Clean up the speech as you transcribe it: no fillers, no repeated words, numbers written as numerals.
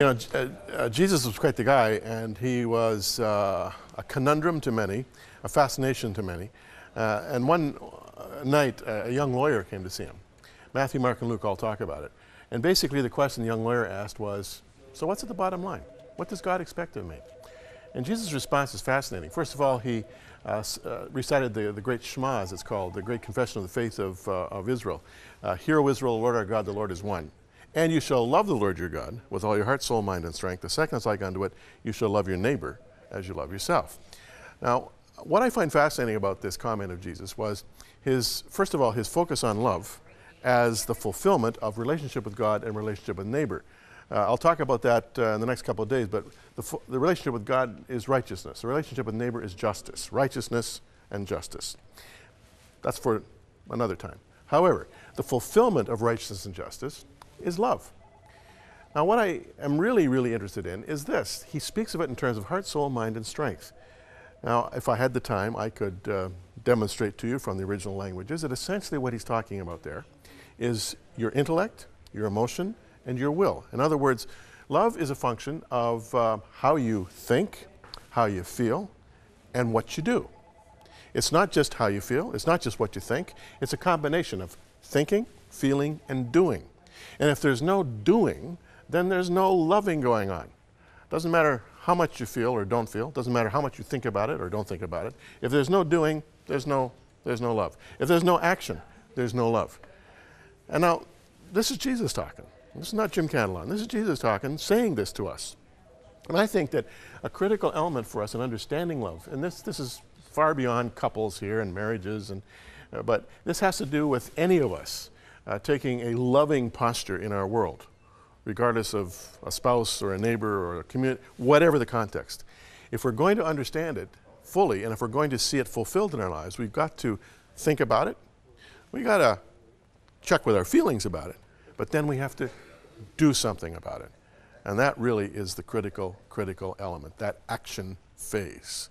Jesus was quite the guy, and he was a conundrum to many, a fascination to many. And one night, a young lawyer came to see him. Matthew, Mark, and Luke all talk about it. And basically the question the young lawyer asked was, so what's at the bottom line? What does God expect of me? And Jesus' response is fascinating. First of all, he recited the great Shema, as it's called, the great confession of the faith of Israel. Hear, O Israel, the Lord our God, the Lord is one. And you shall love the Lord your God with all your heart, soul, mind, and strength. The second is like unto it, you shall love your neighbor as you love yourself. Now, what I find fascinating about this comment of Jesus was first of all, his focus on love as the fulfillment of relationship with God and relationship with neighbor. I'll talk about that in the next couple of days, but the relationship with God is righteousness. The relationship with neighbor is justice, righteousness and justice. That's for another time. However, the fulfillment of righteousness and justice is love. Now, what I am really interested in is this. He speaks of it in terms of heart, soul, mind, and strength. Now, if I had the time, I could demonstrate to you from the original languages that essentially what he's talking about there is your intellect, your emotion, and your will. In other words, love is a function of how you think, how you feel, and what you do. It's not just how you feel, it's not just what you think, it's a combination of thinking, feeling, and doing. And if there's no doing, then there's no loving going on. Doesn't matter how much you feel or don't feel, doesn't matter how much you think about it or don't think about it. If there's no doing, there's no love. If there's no action, there's no love. And now, this is Jesus talking. This is not Jim Cantelon. This is Jesus talking, saying this to us. And I think that a critical element for us in understanding love, and this is far beyond couples here and marriages, but this has to do with any of us taking a loving posture in our world, regardless of a spouse or a neighbor or a community, whatever the context. If we're going to understand it fully, and if we're going to see it fulfilled in our lives, we've got to think about it. We've got to check with our feelings about it, but then we have to do something about it. And that really is the critical element, that action phase.